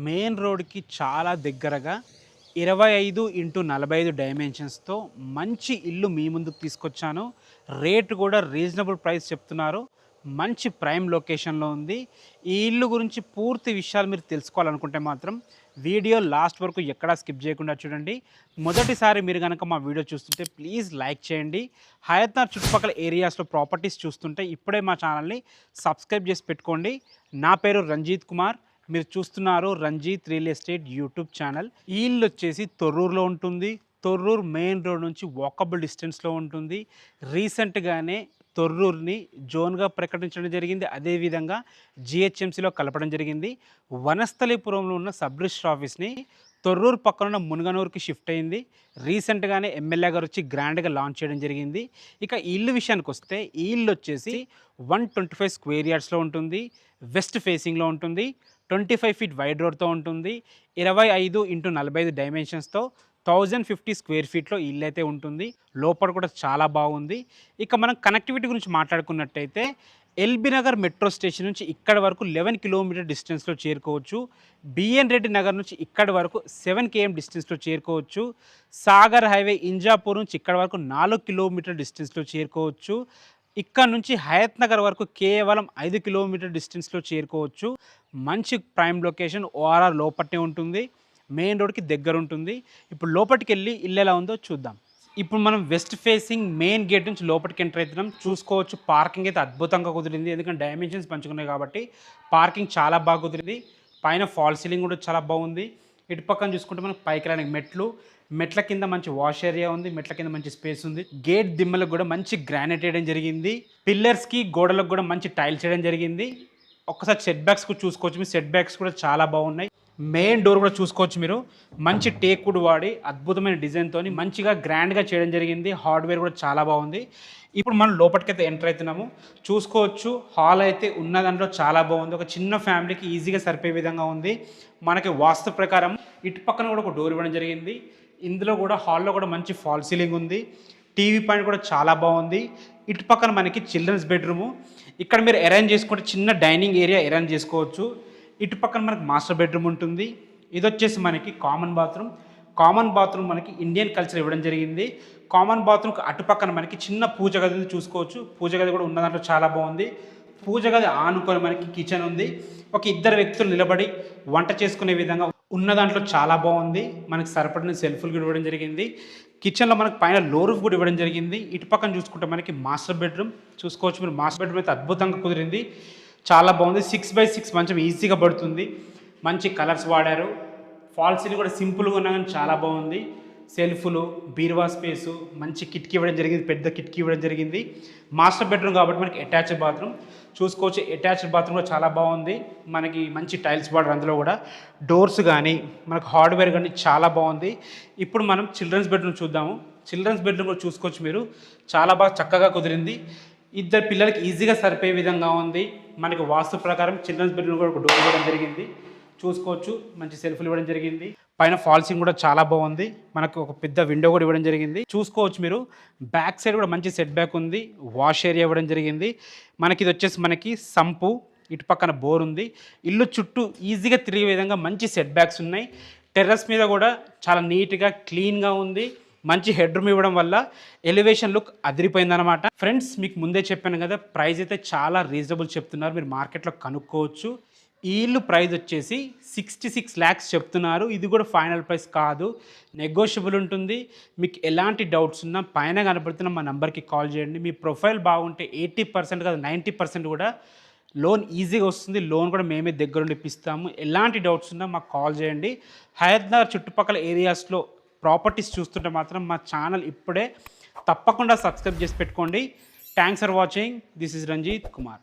Main రోడ్‌కి చాలా దగ్గరగా 25x45 డైమెన్షన్స్‌తో మంచి ఇల్లు మీ ముందుకు తీసుకొచ్చాను. రేట్ కూడా రీజనబుల్ ప్రైస్ చెప్తున్నారు. మంచి ప్రైమ్ లొకేషన్‌లో ఉంది. ఈ ఇల్లు గురించి పూర్తి విషయాలు మీరు తెలుసుకోవాలనుకుంటే మాత్రం వీడియో లాస్ట్ వరకు ఎక్కడా స్కిప్ చేయకుండా చూడండి. మొదటిసారి మీరు గనక మా వీడియో చూస్తుంటే ప్లీజ్ లైక్ చేయండి. హయత్‌నగర్ చుట్టుపక్కల ఏరియాస్‌లో ప్రాపర్టీస్ చూస్తుంటే ఇప్పుడే మా ఛానల్‌ని సబ్స్క్రైబ్ చేసి పెట్టుకోండి. నా పేరు రంజిత్ కుమార్. మీరు చూస్తున్నారు Ranjith real estate YouTube channel. ఈ ఇల్లు వచ్చేసి తొర్రూరులో ఉంటుంది. తొర్రూరు మెయిన్ రోడ్ నుంచి వాకబుల్ డిస్టెన్స్లో ఉంటుంది. రీసెంట్గానే తొర్రూరుని జోన్గా ప్రకటించడం జరిగింది. అదేవిధంగా జిహెచ్ఎంసీలో కలపడం జరిగింది. వనస్థలీపురంలో ఉన్న సబ్ రిజిస్టర్ ఆఫీస్ని తొర్రూరు పక్కన ఉన్న మునగనూరుకి షిఫ్ట్ అయింది. రీసెంట్గానే ఎమ్మెల్యే గారు వచ్చి గ్రాండ్గా లాంచ్ చేయడం జరిగింది. ఇక ఈ ఇల్లు విషయానికి వస్తే ఈ ఇల్లు వచ్చేసి 125 స్క్వేర్ యార్డ్స్లో ఉంటుంది. వెస్ట్ ఫేసింగ్లో ఉంటుంది. 25 ఫీట్ వైడ్ రోడ్తో ఉంటుంది. 25x45 డైమెన్షన్స్తో 1050 స్క్వేర్ ఫీట్లో ఇల్లు అయితే ఉంటుంది. లోపల కూడా చాలా బాగుంది. ఇక మనం కనెక్టివిటీ గురించి మాట్లాడుకున్నట్టయితే ఎల్బీ నగర్ మెట్రో స్టేషన్ నుంచి ఇక్కడ వరకు 11 కిలోమీటర్ డిస్టెన్స్లో చేరుకోవచ్చు. బిఎన్ రెడ్డి నగర్ నుంచి ఇక్కడ వరకు 7 km డిస్టెన్స్లో చేరుకోవచ్చు. సాగర్ హైవే ఇంజాపూర్ నుంచి ఇక్కడ వరకు 4 కిలోమీటర్ డిస్టెన్స్లో చేరుకోవచ్చు. ఇక్కడ నుంచి హయత్ నగర్ వరకు కేవలం 5 కిలోమీటర్ డిస్టెన్స్లో చేరుకోవచ్చు. మంచి ప్రైమ్ లొకేషన్. ఓఆర్ఆర్ లోపట్నే ఉంటుంది. మెయిన్ రోడ్కి దగ్గర ఉంటుంది. ఇప్పుడు లోపలికి వెళ్ళి ఇల్లు ఎలా ఉందో చూద్దాం. ఇప్పుడు మనం వెస్ట్ ఫేసింగ్ మెయిన్ గేట్ నుంచి లోపలికి ఎంటర్ అవుతున్నాం. చూసుకోవచ్చు పార్కింగ్ అయితే అద్భుతంగా కుదిరింది. ఎందుకంటే డైమెన్షన్స్ పంచుకున్నాయి కాబట్టి పార్కింగ్ చాలా బాగా కుదిరింది. పైన ఫాల్ సీలింగ్ కూడా చాలా బాగుంది. ఇటు పక్కన చూసుకుంటే మనకు పైకి రానికి మెట్ల కింద మంచి వాష్ ఏరియా ఉంది. మెట్ల కింద మంచి స్పేస్ ఉంది. గేట్ దిమ్మలకు కూడా మంచి గ్రానైట్ వేయడం జరిగింది. పిల్లర్స్కి గోడలకు కూడా మంచి టైల్స్ వేయడం జరిగింది. ఒక్కసారి సెట్ బ్యాక్స్ కూడా చూసుకోవచ్చు. మీ సెట్ బ్యాక్స్ కూడా చాలా బాగున్నాయి. మెయిన్ డోర్ కూడా చూసుకోవచ్చు మీరు. మంచి టేక్ వుడ్ వాడి అద్భుతమైన డిజైన్తో మంచిగా గ్రాండ్గా చేయడం జరిగింది. హార్డ్వేర్ కూడా చాలా బాగుంది. ఇప్పుడు మనం లోపలికైతే ఎంటర్ అవుతున్నాము. చూసుకోవచ్చు హాల్ అయితే ఉన్న దాంట్లో చాలా బాగుంది. ఒక చిన్న ఫ్యామిలీకి ఈజీగా సరిపోయే విధంగా ఉంది. మనకి వాస్తు ప్రకారం ఇటు పక్కన కూడా ఒక డోర్ ఇవ్వడం జరిగింది. ఇందులో కూడా హాల్లో కూడా మంచి ఫాల్ సీలింగ్ ఉంది. టీవీ పాయింట్ కూడా చాలా బాగుంది. ఇటు పక్కన మనకి చిల్డ్రన్స్ బెడ్రూము. ఇక్కడ మీరు అరేంజ్ చేసుకుంటే చిన్న డైనింగ్ ఏరియా అరేంజ్ చేసుకోవచ్చు. ఇటు పక్కన మనకి మాస్టర్ బెడ్రూమ్ ఉంటుంది. ఇది వచ్చేసి మనకి కామన్ బాత్రూమ్ మనకి ఇండియన్ కల్చర్ ఇవ్వడం జరిగింది. కామన్ బాత్రూమ్కి అటు పక్కన మనకి చిన్న పూజ గది చూసుకోవచ్చు. పూజ గది కూడా ఉన్న దాంట్లో చాలా బాగుంది. పూజ గది ఆనుకొని మనకి కిచెన్ ఉంది. ఒక ఇద్దరు వ్యక్తులు నిలబడి వంట చేసుకునే విధంగా ఉన్న దాంట్లో చాలా బాగుంది. మనకి సరిపడిన సెల్ఫ్లు కూడా ఇవ్వడం జరిగింది. కిచెన్లో మనకి పైన లో రూఫ్ కూడా ఇవ్వడం జరిగింది. ఇటు పక్కన చూసుకుంటే మనకి మాస్టర్ బెడ్రూమ్ చూసుకోవచ్చు మీరు. మాస్టర్ బెడ్రూమ్ అయితే అద్భుతంగా కుదిరింది. చాలా బాగుంది. 6x6 మంచం ఈజీగా పడుతుంది. మంచి కలర్స్ వాడారు. ఫాల్ సీలింగ్ కూడా సింపుల్గా ఉన్నా కానీ చాలా బాగుంది. సెల్ఫ్లు, బీరువా స్పేసు, మంచి కిటికీ ఇవ్వడం జరిగింది. పెద్ద కిటికీ ఇవ్వడం జరిగింది. మాస్టర్ బెడ్రూమ్ కాబట్టి మనకి అటాచ్డ్ బాత్రూమ్ చూసుకోవచ్చు. అటాచ్డ్ బాత్రూమ్ కూడా చాలా బాగుంది. మనకి మంచి టైల్స్ వాడారు. అందులో కూడా డోర్స్ కానీ మనకు హార్డ్వేర్ కానీ చాలా బాగుంది. ఇప్పుడు మనం చిల్డ్రన్స్ బెడ్రూమ్ చూద్దాము. చిల్డ్రన్స్ బెడ్రూమ్ కూడా చూసుకోవచ్చు మీరు. చాలా బాగా చక్కగా కుదిరింది. ఇద్దరు పిల్లలకి ఈజీగా సరిపోయే విధంగా ఉంది. మనకి వాస్తు ప్రకారం చిల్డ్రన్స్ బెడ్రూమ్ కూడా ఒక డోర్ ఇవ్వడం జరిగింది. చూసుకోవచ్చు మంచి సెల్ఫ్లు ఇవ్వడం జరిగింది. పైన ఫాల్సింగ్ కూడా చాలా బాగుంది. మనకు ఒక పెద్ద విండో కూడా ఇవ్వడం జరిగింది. చూసుకోవచ్చు మీరు. బ్యాక్ సైడ్ కూడా మంచి సెట్ బ్యాక్ ఉంది. వాష్ ఏరియా ఇవ్వడం జరిగింది. మనకి ఇది వచ్చేసి మనకి సంపు, ఇటు పక్కన బోర్ ఉంది. ఇల్లు చుట్టూ ఈజీగా తిరిగే విధంగా మంచి సెట్ బ్యాక్స్ ఉన్నాయి. టెర్రస్ మీద కూడా చాలా నీట్గా క్లీన్గా ఉంది. మంచి హెడ్ రూమ్ ఇవ్వడం వల్ల ఎలివేషన్ లుక్ అదిరిపోయిందనమాట. ఫ్రెండ్స్ మీకు ముందే చెప్పాను కదా, ప్రైస్ అయితే చాలా రీజనబుల్ చెప్తున్నారు. మీరు మార్కెట్లో కనుక్కోవచ్చు. ఈ ఇల్లు ప్రైస్ వచ్చేసి 66 lakhs చెప్తున్నారు. ఇది కూడా ఫైనల్ ప్రైస్ కాదు, నెగోషియబుల్ ఉంటుంది. మీకు ఎలాంటి డౌట్స్ ఉన్నా పైన కనపడుతున్న మా నెంబర్కి కాల్ చేయండి. మీ ప్రొఫైల్ బాగుంటే 80% కాదు 90% కూడా లోన్ ఈజీగా వస్తుంది. లోన్ కూడా మేమే దగ్గరుండి ఇప్పిస్తాము. ఎలాంటి డౌట్స్ ఉన్నా మాకు కాల్ చేయండి. హయత్ నగర్ చుట్టుపక్కల ఏరియాస్లో ప్రాపర్టీస్ చూస్తుంటే మాత్రం మా ఛానల్ ఇప్పుడే తప్పకుండా సబ్స్క్రైబ్ చేసి పెట్టుకోండి. Thanks for watching. This is Ranjith Kumar.